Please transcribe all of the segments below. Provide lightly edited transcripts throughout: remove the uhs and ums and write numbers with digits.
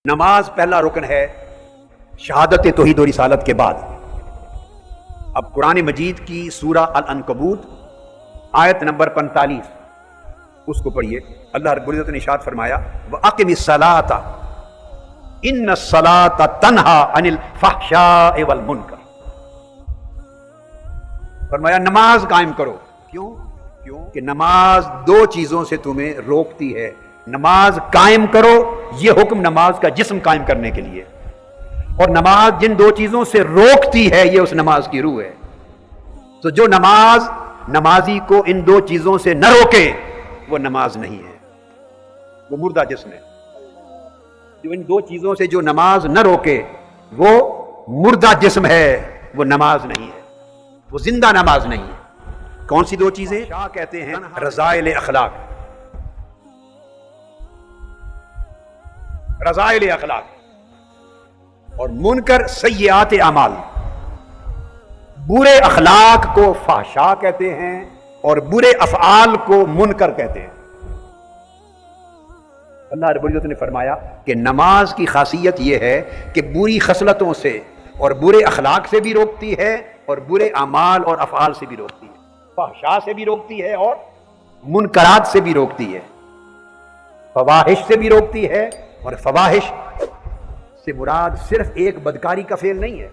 نماز پہلا رکن ہے شہادت توحید و رسالت کے بعد۔ اب قرآن مجید کی سورہ العنکبوت آیت نمبر 45 اس کو پڑھیے۔ اللہ رب العزت نے ارشاد فرمایا وَأَقِمِ الصَّلَاةَ إِنَّ الصَّلَاةَ تَنْهَى عَنِ الْفَحْشَاءِ وَالْمُنکَرِ، فرمایا نماز قائم کرو۔ کیوں کہ نماز دو چیزوں سے تمہیں روکتی ہے۔ نماز قائم کرو، یہ حکم نماز کا جسم قائم کرنے کے لیے، اور نماز جن دو چیزوں سے روکتی ہے یہ اس نماز کی روح ہے۔ تو جو نمازی کو ان دو چیزوں سے نہ روکے وہ نماز نہیں ہے، وہ مردہ جسم ہے۔ جو ان دو چیزوں سے جو نماز نہ روکے وہ مردہ جسم ہے، وہ نماز نہیں ہے، وہ زندہ نماز نہیں ہے۔ کون سی دو چیزیں؟ شاہ کہتے ہیں رذائل اخلاق، رذائل اخلاق، اور منکر سیئات اعمال۔ برے اخلاق کو فحشاء کہتے ہیں اور برے افعال کو منکر کہتے ہیں۔ اللہ رب العزت نے فرمایا کہ نماز کی خاصیت یہ ہے کہ بری خصلتوں سے اور برے اخلاق سے بھی روکتی ہے اور برے اعمال اور افعال سے بھی روکتی ہے، فحشاء سے بھی روکتی ہے اور منکرات سے بھی روکتی ہے، فواحش سے بھی روکتی ہے۔ اور فواحش سے مراد صرف ایک بدکاری کا فعل نہیں ہے۔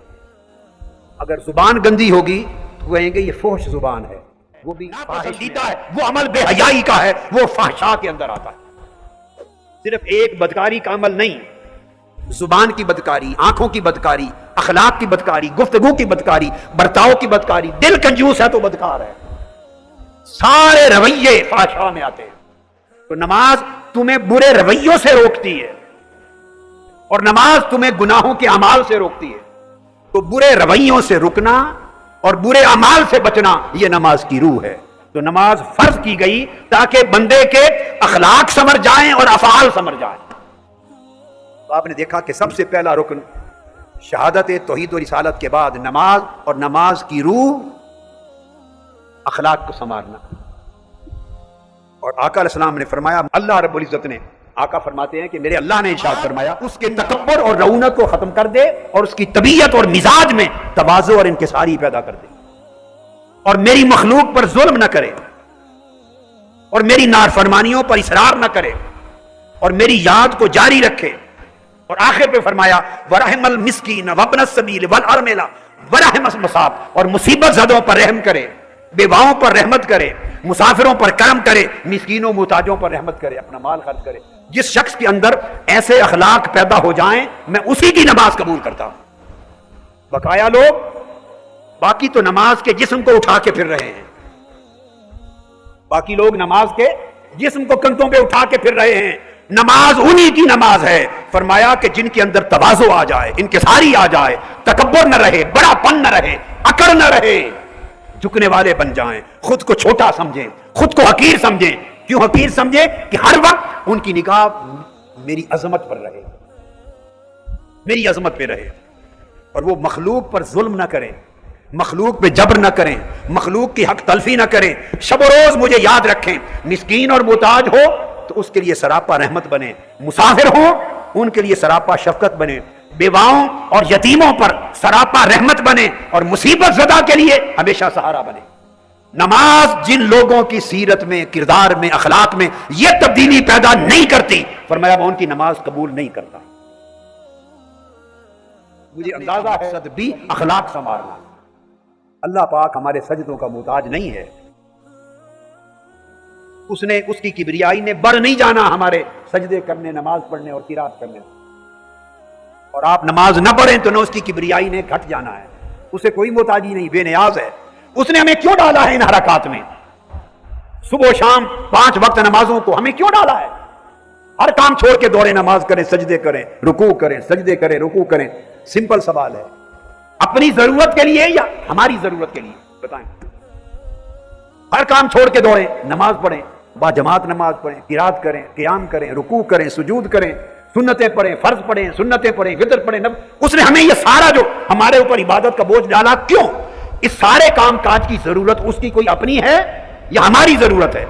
اگر زبان گندی ہوگی تو کہیں گے یہ فحش زبان ہے، وہ بھی پسندیدہ ہے، وہ عمل بے حیائی کا ہے، وہ فحشاء کے اندر آتا ہے۔ صرف ایک بدکاری کا عمل نہیں، زبان کی بدکاری، آنکھوں کی بدکاری، اخلاق کی بدکاری، گفتگو کی بدکاری، برتاؤ کی بدکاری، دل کنجوس ہے تو بدکار ہے، سارے رویے فحشاء میں آتے ہیں۔ تو نماز تمہیں برے رویوں سے روکتی ہے اور نماز تمہیں گناہوں کے اعمال سے روکتی ہے۔ تو برے رویوں سے رکنا اور برے اعمال سے بچنا یہ نماز کی روح ہے۔ تو نماز فرض کی گئی تاکہ بندے کے اخلاق سمر جائیں اور افعال سمر جائیں۔ تو آپ نے دیکھا کہ سب سے پہلا رکن شہادت توحید و رسالت کے بعد نماز، اور نماز کی روح اخلاق کو سنوارنا۔ اور آقا علیہ السلام نے فرمایا، اللہ رب العزت نے، آقا فرماتے ہیں کہ میرے اللہ نے ارشاد فرمایا اس کے تکبر اور رعونت کو ختم کر دے اور اس کی طبیعت اور مزاج میں تواضع اور انکساری پیدا کر دے، اور میری مخلوق پر ظلم نہ کرے اور میری نافرمانیوں پر اصرار نہ کرے اور میری یاد کو جاری رکھے۔ اور آخر پہ فرمایا وَرَحِمَ الْمِسْكِينَ وَابْنَ السَّبِيلِ وَالْأَرْمِلَ وَرَحِمَ الْمَصَابِ، اور مصیبت زدوں پر رحم کرے، بیواؤں پر رحمت کرے، مسافروں پر کرم کرے، مسکینوں محتاجوں پر رحمت کرے، اپنا مال خرچ کرے۔ جس شخص کے اندر ایسے اخلاق پیدا ہو جائیں میں اسی کی نماز قبول کرتا ہوں۔ بقایا لوگ باقی تو نماز کے جسم کو اٹھا کے پھر رہے ہیں، باقی لوگ نماز کے جسم کو کندھوں پہ اٹھا کے پھر رہے ہیں۔ نماز انہی کی نماز ہے، فرمایا کہ جن کے اندر تواضع آ جائے، انکساری آ جائے، تکبر نہ رہے، بڑا پن نہ رہے، اکڑ نہ رہے، جھکنے والے بن جائیں، خود کو چھوٹا سمجھیں، خود کو حقیر سمجھیں۔ کیوں حقیر سمجھیں؟ کہ ہر وقت ان کی نگاہ میری عظمت پر رہے، میری عظمت پہ رہے، اور وہ مخلوق پر ظلم نہ کریں، مخلوق پہ جبر نہ کریں، مخلوق کی حق تلفی نہ کریں، شب و روز مجھے یاد رکھیں۔ مسکین اور محتاج ہو تو اس کے لیے سراپا رحمت بنے، مسافر ہو ان کے لیے سراپا شفقت بنے، بیواؤں اور یتیموں پر سراپا رحمت بنے، اور مصیبت زدہ کے لیے ہمیشہ سہارا بنے۔ نماز جن لوگوں کی سیرت میں، کردار میں، اخلاق میں یہ تبدیلی پیدا نہیں کرتی، فرمایا میں ان کی نماز قبول نہیں کرتا۔ مجھے اندازہ ہے سد بھی اخلاق سنوارنا۔ اللہ پاک ہمارے سجدوں کا محتاج نہیں ہے، اس کی کبریائی نے بڑھ نہیں جانا ہمارے سجدے کرنے، نماز پڑھنے اور قرات کرنے، اور آپ نماز نہ پڑھیں تو نہ اس کی کبریائی نے گھٹ جانا ہے۔ اسے کوئی محتاجی نہیں، بے نیاز ہے۔ اس نے ہمیں کیوں ڈالا ہے ان حرکات میں؟ صبح و شام 5 وقت نمازوں کو ہمیں کیوں ڈالا ہے؟ ہر کام چھوڑ کے دوڑے نماز کریں، سجدے کریں، رکوع کریں، سجدے کریں، رکوع کریں۔ سمپل سوال ہے، اپنی ضرورت کے لیے یا ہماری ضرورت کے لیے؟ بتائیں۔ ہر کام چھوڑ کے دوڑیں، نماز پڑھیں، با جماعت نماز پڑھیں، قرات کریں، قیام کریں، رکوع کریں، سجود کریں، سنتیں پڑھیں، فرض پڑھیں، سنتیں پڑھیں، وتر پڑھیں۔ اس نے ہمیں یہ سارا جو ہمارے اوپر عبادت کا بوجھ ڈالا کیوں؟ اس سارے کام کاج کی ضرورت اس کی کوئی اپنی ہے یا ہماری ضرورت ہے؟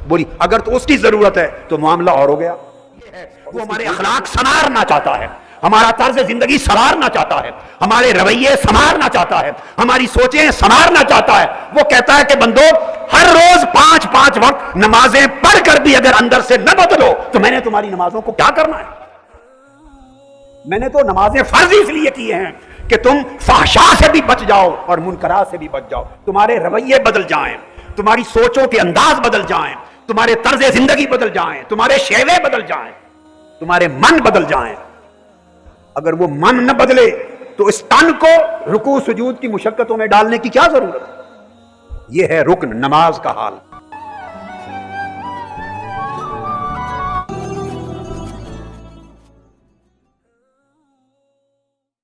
بولی اگر تو اس کی ضرورت ہے تو معاملہ اور ہو گیا، وہ ہمارے اخلاق سنوارنا چاہتا ہے، ہمارا طرز زندگی سنوارنا چاہتا ہے، ہمارے رویے سنوارنا چاہتا ہے، ہماری سوچیں سنوارنا چاہتا ہے۔ وہ کہتا ہے کہ بندو ہر روز 5 وقت نمازیں پڑھ کر بھی اگر اندر سے نہ بدلو تو میں نے تمہاری نمازوں کو کیا کرنا ہے؟ میں نے تو نمازیں فرض اس لیے کی ہیں کہ تم فحشاء سے بھی بچ جاؤ اور منکرات سے بھی بچ جاؤ، تمہارے رویے بدل جائیں، تمہاری سوچوں کے انداز بدل جائیں، تمہارے طرز زندگی بدل جائیں، تمہارے شیوے بدل جائیں، تمہارے من بدل جائیں۔ اگر وہ من نہ بدلے تو اس تن کو رکوع سجود کی مشقتوں میں ڈالنے کی کیا ضرورت ہے؟ یہ ہے رکن نماز کا حال۔